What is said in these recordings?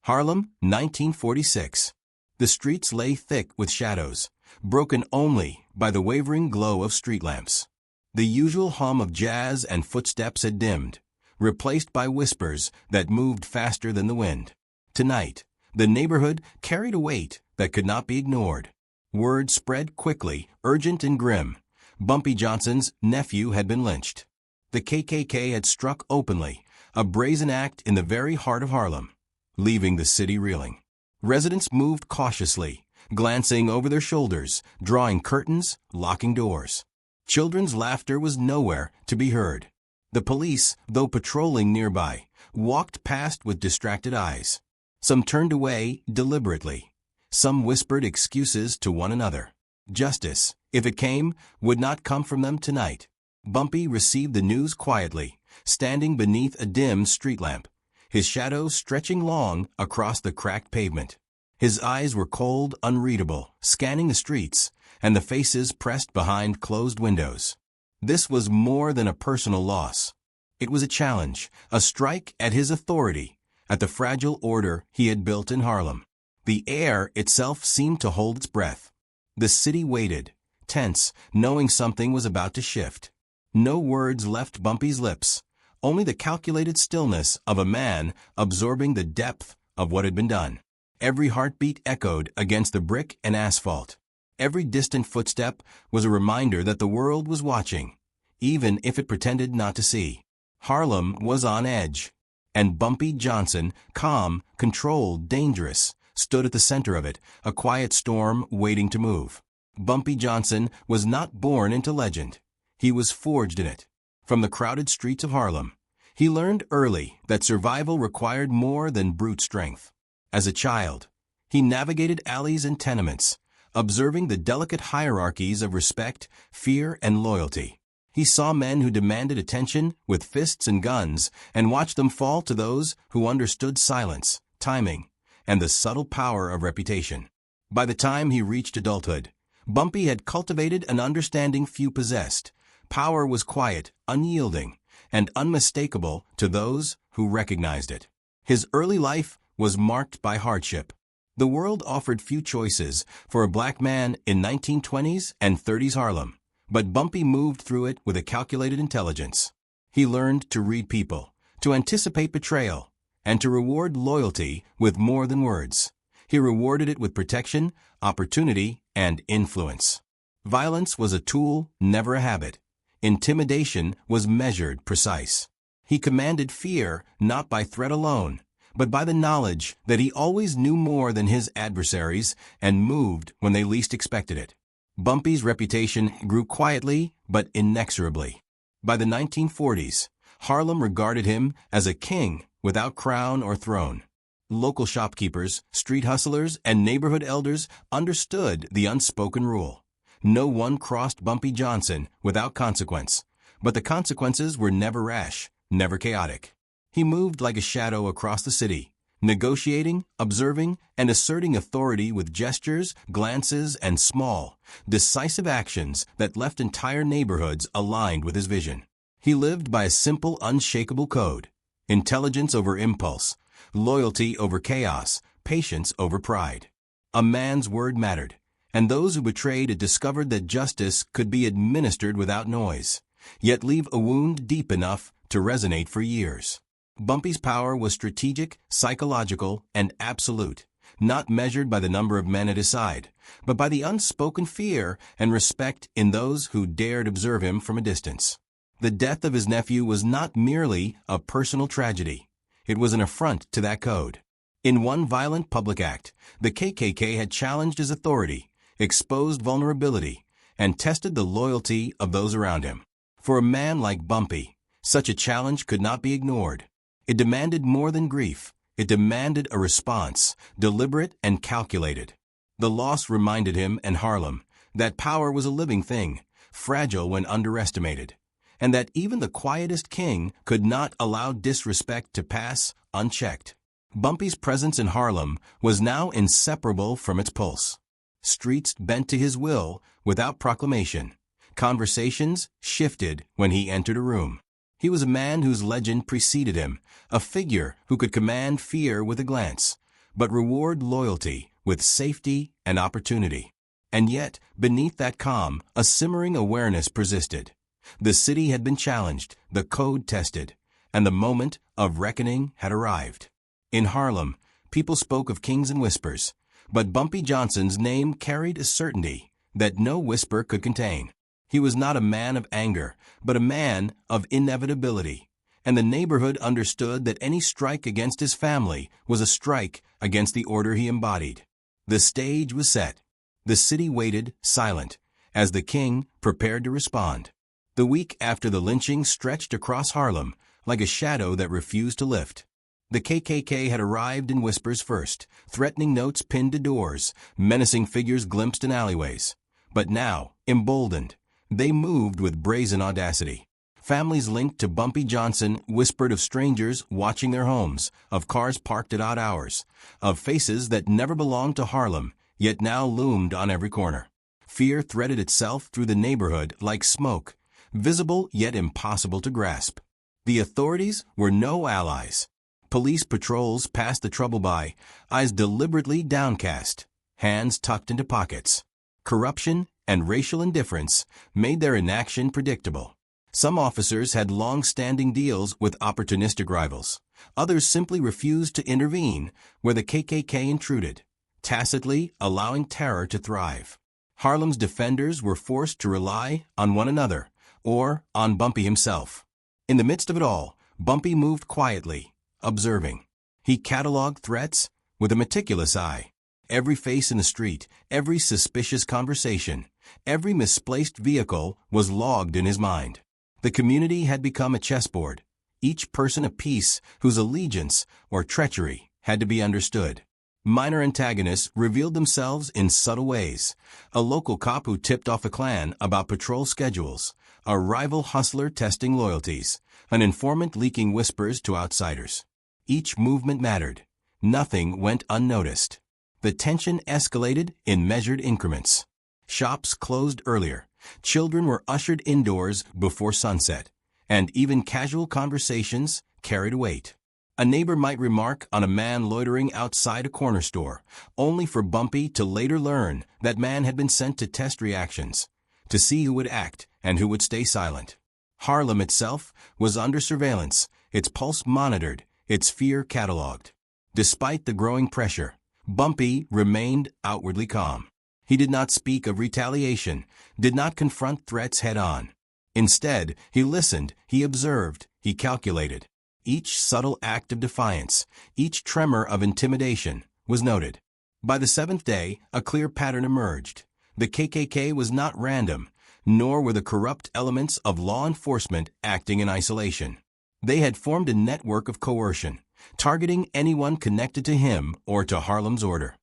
Harlem, 1946. The streets lay thick with shadows, broken only by the wavering glow of street lamps. The usual hum of jazz and footsteps had dimmed, replaced by whispers that moved faster than the wind. Tonight, the neighborhood carried a weight that could not be ignored. Word spread quickly, urgent and grim. Bumpy Johnson's nephew had been lynched. The KKK had struck openly, a brazen act in the very heart of Harlem, leaving the city reeling. Residents moved cautiously, glancing over their shoulders, drawing curtains, locking doors. Children's laughter was nowhere to be heard. The police, though patrolling nearby, walked past with distracted eyes. Some turned away deliberately. Some whispered excuses to one another. Justice, if it came, would not come from them tonight. Bumpy received the news quietly, standing beneath a dim street lamp, his shadow stretching long across the cracked pavement. His eyes were cold, unreadable, scanning the streets and the faces pressed behind closed windows. This was more than a personal loss. It was a challenge, a strike at his authority, at the fragile order he had built in Harlem. The air itself seemed to hold its breath. The city waited, tense, knowing something was about to shift. No words left Bumpy's lips, only the calculated stillness of a man absorbing the depth of what had been done. Every heartbeat echoed against the brick and asphalt. Every distant footstep was a reminder that the world was watching, even if it pretended not to see. Harlem was on edge, and Bumpy Johnson, calm, controlled, dangerous, stood at the center of it, a quiet storm waiting to move. Bumpy Johnson was not born into legend. He was forged in it. From the crowded streets of Harlem, he learned early that survival required more than brute strength. As a child, he navigated alleys and tenements, observing the delicate hierarchies of respect, fear, and loyalty. He saw men who demanded attention with fists and guns and watched them fall to those who understood silence, timing, and the subtle power of reputation. By the time he reached adulthood, Bumpy had cultivated an understanding few possessed. Power was quiet, unyielding, and unmistakable to those who recognized it. His early life was marked by hardship. The world offered few choices for a black man in 1920s and 30s Harlem, but Bumpy moved through it with a calculated intelligence. He learned to read people, to anticipate betrayal, and to reward loyalty with more than words. He rewarded it with protection, opportunity, and influence. Violence was a tool, never a habit. Intimidation was measured, precise. He commanded fear not by threat alone, but by the knowledge that he always knew more than his adversaries and moved when they least expected it. Bumpy's reputation grew quietly but inexorably. By the 1940s, Harlem regarded him as a king without crown or throne. Local shopkeepers, street hustlers, and neighborhood elders understood the unspoken rule. No one crossed Bumpy Johnson without consequence, but the consequences were never rash, never chaotic. He moved like a shadow across the city, negotiating, observing, and asserting authority with gestures, glances, and small, decisive actions that left entire neighborhoods aligned with his vision. He lived by a simple, unshakable code: intelligence over impulse, loyalty over chaos, patience over pride. A man's word mattered, and those who betrayed it discovered that justice could be administered without noise, yet leave a wound deep enough to resonate for years. Bumpy's power was strategic, psychological, and absolute, not measured by the number of men at his side, but by the unspoken fear and respect in those who dared observe him from a distance. The death of his nephew was not merely a personal tragedy. It was an affront to that code. In one violent public act, the KKK had challenged his authority, exposed vulnerability, and tested the loyalty of those around him. For a man like Bumpy, such a challenge could not be ignored. It demanded more than grief. It demanded a response, deliberate and calculated. The loss reminded him and Harlem that power was a living thing, fragile when underestimated, and that even the quietest king could not allow disrespect to pass unchecked. Bumpy's presence in Harlem was now inseparable from its pulse. Streets bent to his will without proclamation. Conversations shifted when he entered a room. He was a man whose legend preceded him, a figure who could command fear with a glance, but reward loyalty with safety and opportunity. And yet, beneath that calm, a simmering awareness persisted. The city had been challenged, the code tested, and the moment of reckoning had arrived. In Harlem, people spoke of kings and whispers, but Bumpy Johnson's name carried a certainty that no whisper could contain. He was not a man of anger, but a man of inevitability, and the neighborhood understood that any strike against his family was a strike against the order he embodied. The stage was set. The city waited, silent, as the king prepared to respond. The week after the lynching stretched across Harlem like a shadow that refused to lift. The KKK had arrived in whispers first, threatening notes pinned to doors, menacing figures glimpsed in alleyways. But now, emboldened, they moved with brazen audacity. Families linked to Bumpy Johnson whispered of strangers watching their homes, of cars parked at odd hours, of faces that never belonged to Harlem, yet now loomed on every corner. Fear threaded itself through the neighborhood like smoke, visible yet impossible to grasp. The authorities were no allies. Police patrols passed the trouble by, eyes deliberately downcast, hands tucked into pockets. Corruption and racial indifference made their inaction predictable. Some officers had long-standing deals with opportunistic rivals. Others simply refused to intervene where the KKK intruded, tacitly allowing terror to thrive. Harlem's defenders were forced to rely on one another, or on Bumpy himself. In the midst of it all, Bumpy moved quietly, observing. He cataloged threats with a meticulous eye. Every face in the street, every suspicious conversation, every misplaced vehicle was logged in his mind. The community had become a chessboard, each person a piece whose allegiance or treachery had to be understood. Minor antagonists revealed themselves in subtle ways. A local cop who tipped off a clan about patrol schedules, a rival hustler testing loyalties, an informant leaking whispers to outsiders. Each movement mattered. Nothing went unnoticed. The tension escalated in measured increments. Shops closed earlier. Children were ushered indoors before sunset, and even casual conversations carried a weight. A neighbor might remark on a man loitering outside a corner store, only for Bumpy to later learn that man had been sent to test reactions, to see who would act and who would stay silent. Harlem itself was under surveillance, its pulse monitored, its fear catalogued. Despite the growing pressure, Bumpy remained outwardly calm. He did not speak of retaliation, did not confront threats head-on. Instead, he listened, he observed, he calculated. Each subtle act of defiance, each tremor of intimidation, was noted. By the seventh day, a clear pattern emerged. The KKK was not random, nor were the corrupt elements of law enforcement acting in isolation. They had formed a network of coercion, targeting anyone connected to him or to Harlem's order.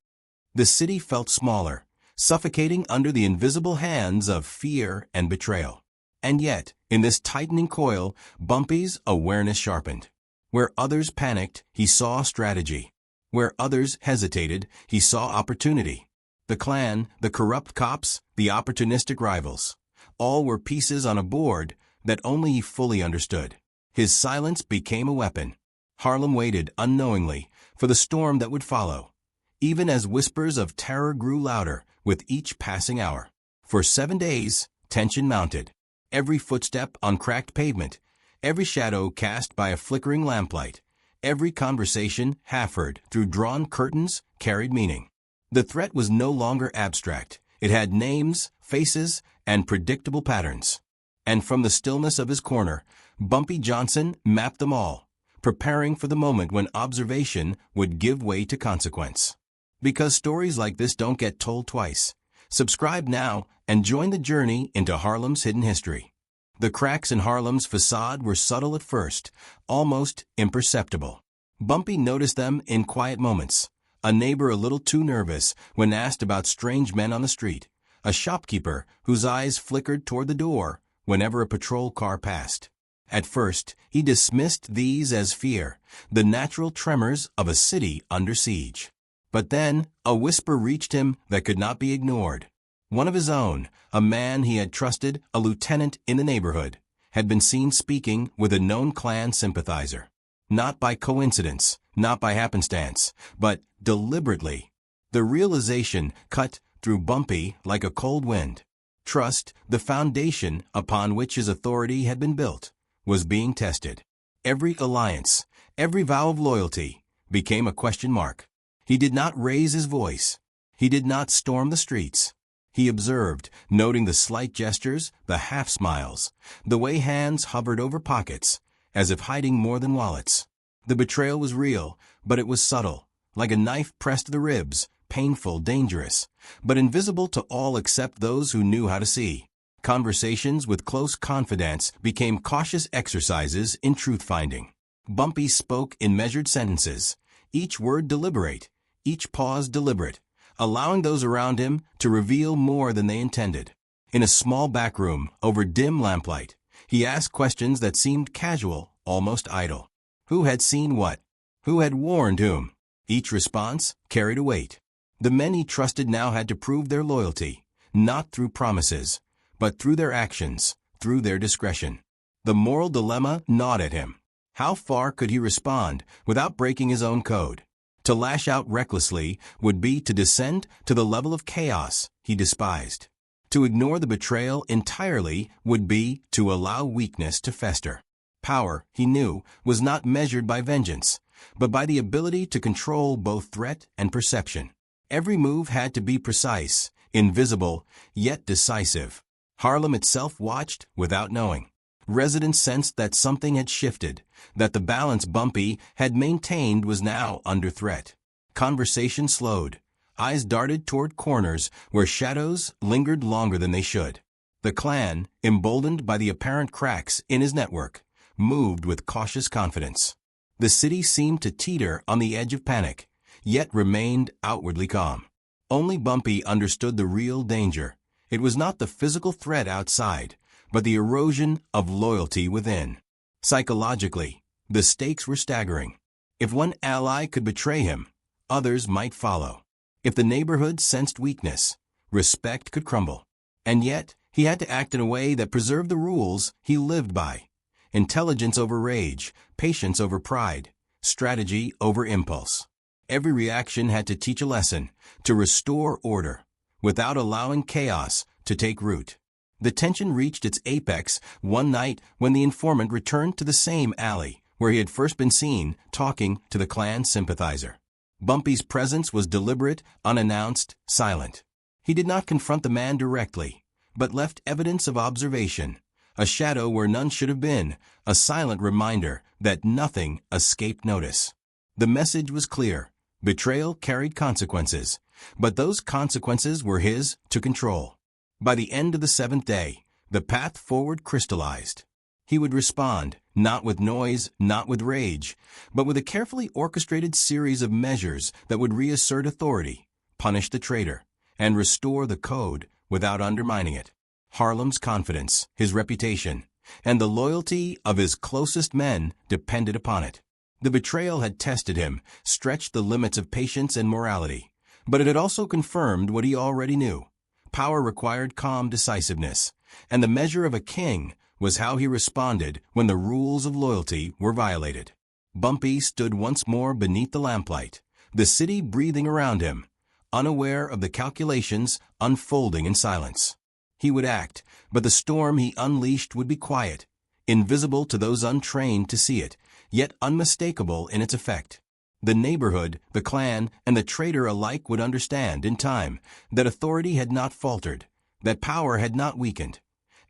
The city felt smaller, suffocating under the invisible hands of fear and betrayal. And yet, in this tightening coil, Bumpy's awareness sharpened. Where others panicked, he saw strategy. Where others hesitated, he saw opportunity. The clan, the corrupt cops, the opportunistic rivals, all were pieces on a board that only he fully understood. His silence became a weapon. Harlem waited unknowingly for the storm that would follow, even as whispers of terror grew louder with each passing hour. For 7 days, tension mounted. Every footstep on cracked pavement, every shadow cast by a flickering lamplight, every conversation half-heard through drawn curtains carried meaning. The threat was no longer abstract. It had names, faces, and predictable patterns. And from the stillness of his corner, Bumpy Johnson mapped them all, preparing for the moment when observation would give way to consequence. Because stories like this don't get told twice. Subscribe now and join the journey into Harlem's hidden history. The cracks in Harlem's facade were subtle at first, almost imperceptible. Bumpy noticed them in quiet moments. A neighbor a little too nervous when asked about strange men on the street. A shopkeeper whose eyes flickered toward the door whenever a patrol car passed. At first, he dismissed these as fear, the natural tremors of a city under siege. But then, a whisper reached him that could not be ignored. One of his own, a man he had trusted, a lieutenant in the neighborhood, had been seen speaking with a known Klan sympathizer. Not by coincidence, not by happenstance, but deliberately. The realization cut through Bumpy like a cold wind. Trust, the foundation upon which his authority had been built, was being tested. Every alliance, every vow of loyalty, became a question mark. He did not raise his voice. He did not storm the streets. He observed, noting the slight gestures, the half-smiles, the way hands hovered over pockets, as if hiding more than wallets. The betrayal was real, but it was subtle, like a knife pressed to the ribs, painful, dangerous, but invisible to all except those who knew how to see. Conversations with close confidants became cautious exercises in truth-finding. Bumpy spoke in measured sentences, each word deliberate, each pause deliberate, allowing those around him to reveal more than they intended. In a small back room, over dim lamplight, he asked questions that seemed casual, almost idle. Who had seen what? Who had warned whom? Each response carried a weight. The men he trusted now had to prove their loyalty, not through promises, but through their actions, through their discretion. The moral dilemma gnawed at him. How far could he respond without breaking his own code? To lash out recklessly would be to descend to the level of chaos he despised. To ignore the betrayal entirely would be to allow weakness to fester. Power, he knew, was not measured by vengeance, but by the ability to control both threat and perception. Every move had to be precise, invisible, yet decisive. Harlem itself watched without knowing. Residents sensed that something had shifted, that the balance Bumpy had maintained was now under threat. Conversation slowed. Eyes darted toward corners where shadows lingered longer than they should. The clan, emboldened by the apparent cracks in his network, moved with cautious confidence. The city seemed to teeter on the edge of panic, yet remained outwardly calm. Only Bumpy understood the real danger. It was not the physical threat outside, but the erosion of loyalty within. Psychologically, the stakes were staggering. If one ally could betray him, others might follow. If the neighborhood sensed weakness, respect could crumble. And yet, he had to act in a way that preserved the rules he lived by. Intelligence over rage, patience over pride, strategy over impulse. Every reaction had to teach a lesson, to restore order, without allowing chaos to take root. The tension reached its apex one night when the informant returned to the same alley where he had first been seen talking to the clan sympathizer. Bumpy's presence was deliberate, unannounced, silent. He did not confront the man directly, but left evidence of observation, a shadow where none should have been, a silent reminder that nothing escaped notice. The message was clear. Betrayal carried consequences, but those consequences were his to control. By the end of the seventh day, the path forward crystallized. He would respond, not with noise, not with rage, but with a carefully orchestrated series of measures that would reassert authority, punish the traitor, and restore the code without undermining it. Harlem's confidence, his reputation, and the loyalty of his closest men depended upon it. The betrayal had tested him, stretched the limits of patience and morality, but it had also confirmed what he already knew. Power required calm decisiveness, and the measure of a king was how he responded when the rules of loyalty were violated. Bumpy stood once more beneath the lamplight, the city breathing around him, unaware of the calculations unfolding in silence. He would act, but the storm he unleashed would be quiet, invisible to those untrained to see it, yet unmistakable in its effect. The neighborhood, the clan, and the traitor alike would understand in time that authority had not faltered, that power had not weakened,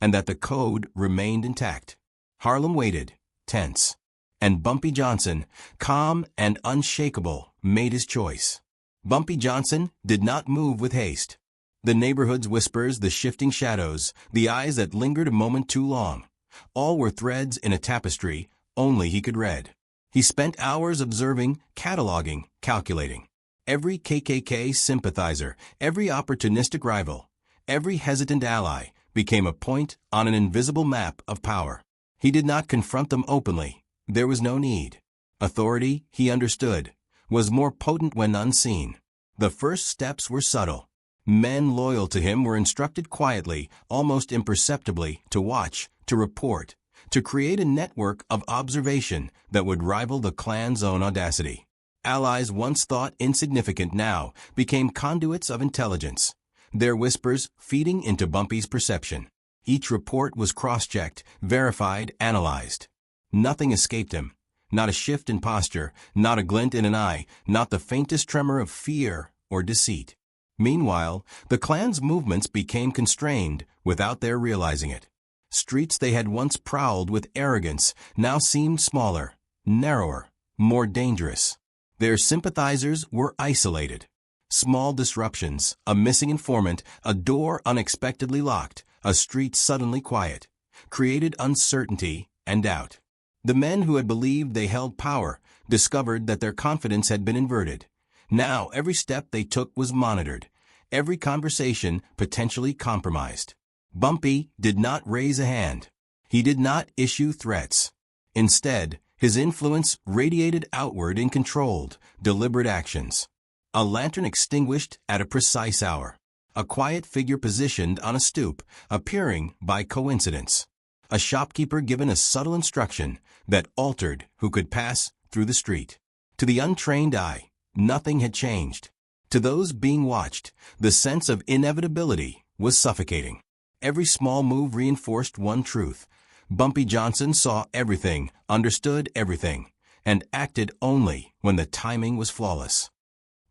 and that the code remained intact. Harlem waited, tense, and Bumpy Johnson, calm and unshakable, made his choice. Bumpy Johnson did not move with haste. The neighborhood's whispers, the shifting shadows, the eyes that lingered a moment too long, all were threads in a tapestry only he could read. He spent hours observing, cataloging, calculating. Every KKK sympathizer, every opportunistic rival, every hesitant ally became a point on an invisible map of power. He did not confront them openly. There was no need. Authority, he understood, was more potent when unseen. The first steps were subtle. Men loyal to him were instructed quietly, almost imperceptibly, to watch, to report, to create a network of observation that would rival the clan's own audacity. Allies once thought insignificant now became conduits of intelligence, their whispers feeding into Bumpy's perception. Each report was cross-checked, verified, analyzed. Nothing escaped him. Not a shift in posture, not a glint in an eye, not the faintest tremor of fear or deceit. Meanwhile, the clan's movements became constrained without their realizing it. Streets they had once prowled with arrogance now seemed smaller, narrower, more dangerous. Their sympathizers were isolated. Small disruptions, a missing informant, a door unexpectedly locked, a street suddenly quiet, created uncertainty and doubt. The men who had believed they held power discovered that their confidence had been inverted. Now every step they took was monitored, every conversation potentially compromised. Bumpy did not raise a hand. He did not issue threats. Instead, his influence radiated outward in controlled, deliberate actions. A lantern extinguished at a precise hour. A quiet figure positioned on a stoop, appearing by coincidence. A shopkeeper given a subtle instruction that altered who could pass through the street. To the untrained eye, nothing had changed. To those being watched, the sense of inevitability was suffocating. Every small move reinforced one truth. Bumpy Johnson saw everything, understood everything, and acted only when the timing was flawless.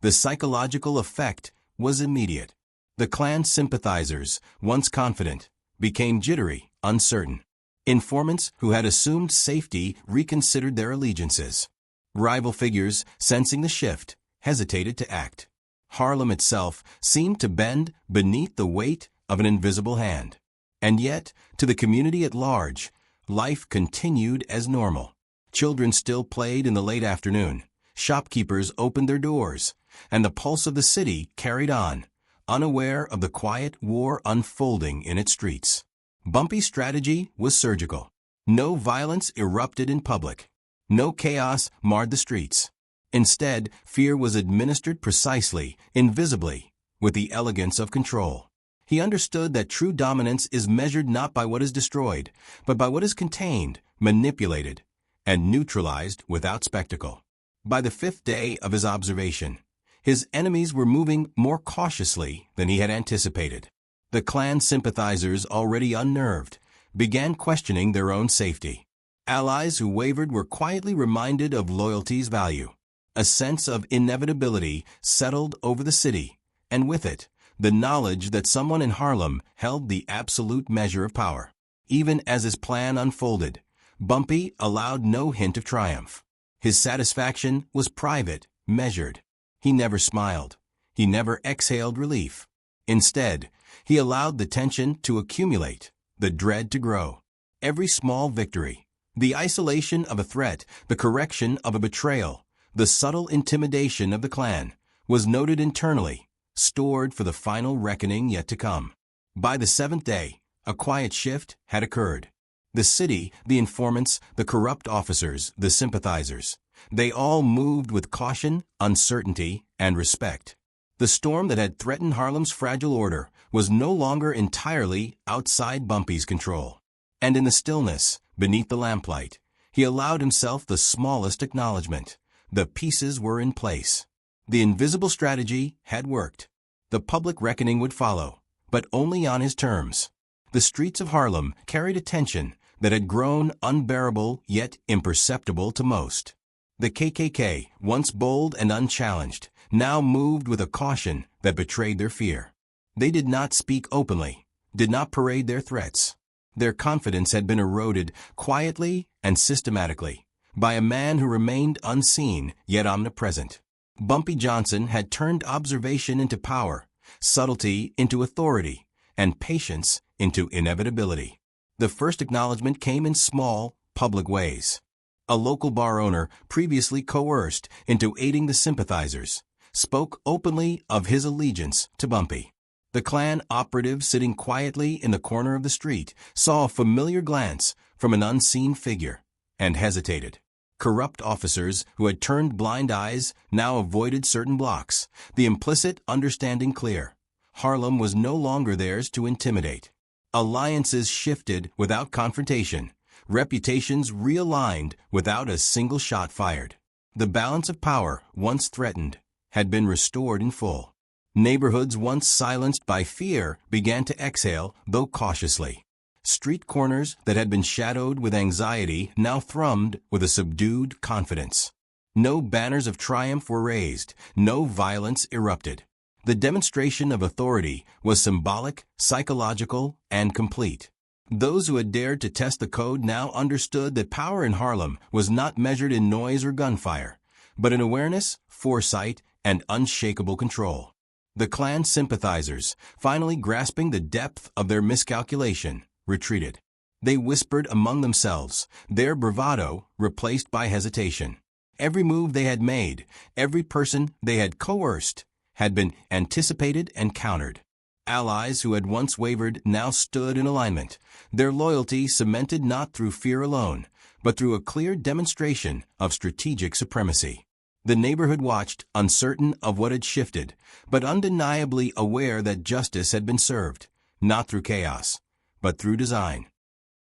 The psychological effect was immediate. The clan sympathizers, once confident, became jittery, uncertain. Informants who had assumed safety reconsidered their allegiances. Rival figures, sensing the shift, hesitated to act. Harlem itself seemed to bend beneath the weight of an invisible hand. And yet, to the community at large, life continued as normal. Children still played in the late afternoon. Shopkeepers opened their doors, and the pulse of the city carried on, unaware of the quiet war unfolding in its streets. Bumpy's strategy was surgical. No violence erupted in public. No chaos marred the streets. Instead, fear was administered precisely, invisibly, with the elegance of control. He understood that true dominance is measured not by what is destroyed, but by what is contained, manipulated, and neutralized without spectacle. By the 5th day of his observation, his enemies were moving more cautiously than he had anticipated. The clan sympathizers, already unnerved, began questioning their own safety. Allies who wavered were quietly reminded of loyalty's value. A sense of inevitability settled over the city, and with it, the knowledge that someone in Harlem held the absolute measure of power. Even as his plan unfolded, Bumpy allowed no hint of triumph. His satisfaction was private, measured. He never smiled. He never exhaled relief. Instead, he allowed the tension to accumulate, the dread to grow. Every small victory, the isolation of a threat, the correction of a betrayal, the subtle intimidation of the clan, was noted internally, stored for the final reckoning yet to come. By the 7th day, a quiet shift had occurred. The city, the informants, the corrupt officers, the sympathizers, they all moved with caution, uncertainty, and respect. The storm that had threatened Harlem's fragile order was no longer entirely outside Bumpy's control. And in the stillness, beneath the lamplight, he allowed himself the smallest acknowledgement. The pieces were in place. The invisible strategy had worked. The public reckoning would follow, but only on his terms. The streets of Harlem carried a tension that had grown unbearable yet imperceptible to most. The KKK, once bold and unchallenged, now moved with a caution that betrayed their fear. They did not speak openly, did not parade their threats. Their confidence had been eroded quietly and systematically by a man who remained unseen yet omnipresent. Bumpy Johnson had turned observation into power, subtlety into authority, and patience into inevitability. The first acknowledgement came in small, public ways. A local bar owner, previously coerced into aiding the sympathizers, spoke openly of his allegiance to Bumpy. The clan operative sitting quietly in the corner of the street saw a familiar glance from an unseen figure and hesitated. Corrupt officers who had turned blind eyes now avoided certain blocks, the implicit understanding clear. Harlem was no longer theirs to intimidate. Alliances shifted without confrontation, reputations realigned without a single shot fired. The balance of power, once threatened, had been restored in full. Neighborhoods once silenced by fear began to exhale, though cautiously. Street corners that had been shadowed with anxiety now thrummed with a subdued confidence. No banners of triumph were raised, no violence erupted. The demonstration of authority was symbolic, psychological, and complete. Those who had dared to test the code now understood that power in Harlem was not measured in noise or gunfire, but in awareness, foresight, and unshakable control. The Klan sympathizers, finally grasping the depth of their miscalculation, retreated. They whispered among themselves, their bravado replaced by hesitation. Every move they had made, every person they had coerced, had been anticipated and countered. Allies who had once wavered now stood in alignment, their loyalty cemented not through fear alone, but through a clear demonstration of strategic supremacy. The neighborhood watched, uncertain of what had shifted, but undeniably aware that justice had been served, not through chaos, but through design.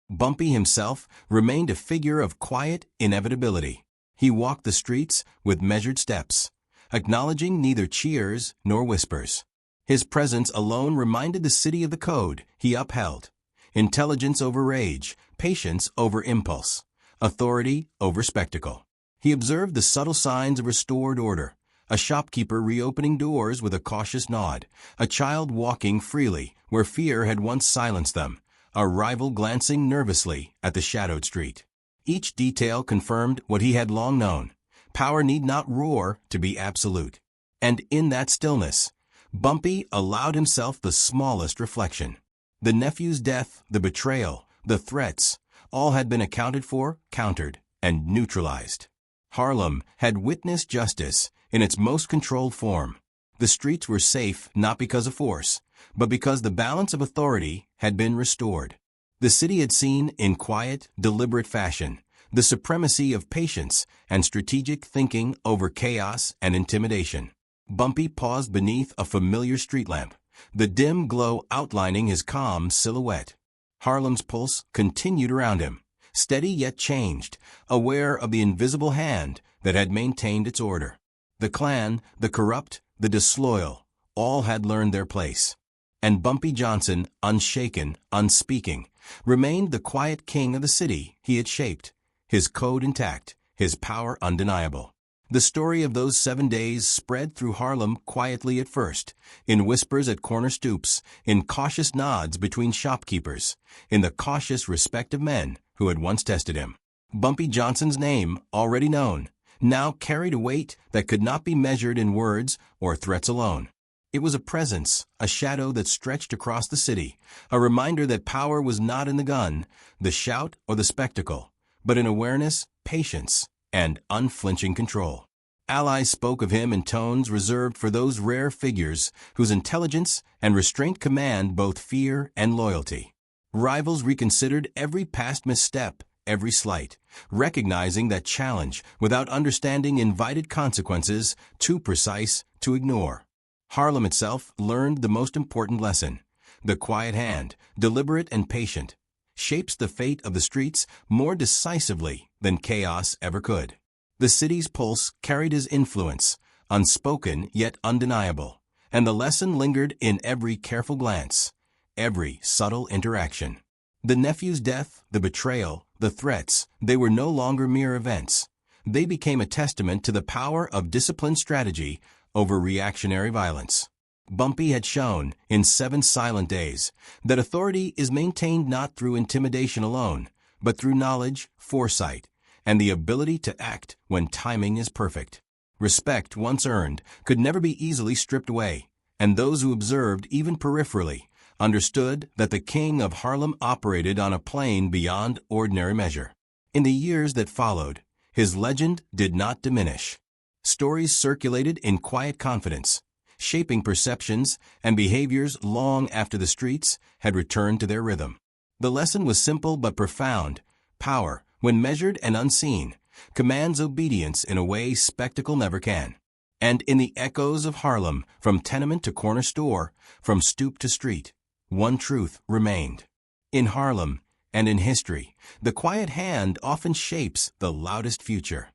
Bumpy himself remained a figure of quiet inevitability. He walked the streets with measured steps, acknowledging neither cheers nor whispers. His presence alone reminded the city of the code he upheld: intelligence over rage, patience over impulse, authority over spectacle. He observed the subtle signs of restored order: a shopkeeper reopening doors with a cautious nod, a child walking freely where fear had once silenced them, a rival glancing nervously at the shadowed street. Each detail confirmed what he had long known: power need not roar to be absolute. And in that stillness, Bumpy allowed himself the smallest reflection. The nephew's death, the betrayal, the threats, all had been accounted for, countered, and neutralized. Harlem had witnessed justice in its most controlled form. The streets were safe not because of force, but because the balance of authority had been restored. The city had seen, in quiet, deliberate fashion, the supremacy of patience and strategic thinking over chaos and intimidation. Bumpy paused beneath a familiar street lamp, the dim glow outlining his calm silhouette. Harlem's pulse continued around him, steady yet changed, aware of the invisible hand that had maintained its order. The Klan, the corrupt, the disloyal, all had learned their place. And Bumpy Johnson, unshaken, unspeaking, remained the quiet king of the city he had shaped, his code intact, his power undeniable. The story of those 7 days spread through Harlem quietly at first, in whispers at corner stoops, in cautious nods between shopkeepers, in the cautious respect of men who had once tested him. Bumpy Johnson's name, already known, now carried a weight that could not be measured in words or threats alone. It was a presence, a shadow that stretched across the city, a reminder that power was not in the gun, the shout, or the spectacle, but in awareness, patience, and unflinching control. Allies spoke of him in tones reserved for those rare figures whose intelligence and restraint command both fear and loyalty. Rivals reconsidered every past misstep, every slight, recognizing that challenge without understanding invited consequences too precise to ignore. Harlem itself learned the most important lesson: the quiet hand, deliberate and patient, shapes the fate of the streets more decisively than chaos ever could. The city's pulse carried his influence, unspoken yet undeniable, and the lesson lingered in every careful glance, every subtle interaction. The nephew's death, the betrayal, the threats, they were no longer mere events. They became a testament to the power of disciplined strategy over reactionary violence. Bumpy had shown, in 7 silent days, that authority is maintained not through intimidation alone, but through knowledge, foresight, and the ability to act when timing is perfect. Respect, once earned, could never be easily stripped away, and those who observed, even peripherally, understood that the king of Harlem operated on a plane beyond ordinary measure. In the years that followed, his legend did not diminish. Stories circulated in quiet confidence, shaping perceptions and behaviors long after the streets had returned to their rhythm. The lesson was simple but profound: power, when measured and unseen, commands obedience in a way spectacle never can. And in the echoes of Harlem, from tenement to corner store, from stoop to street, one truth remained: in Harlem and in history, the quiet hand often shapes the loudest future.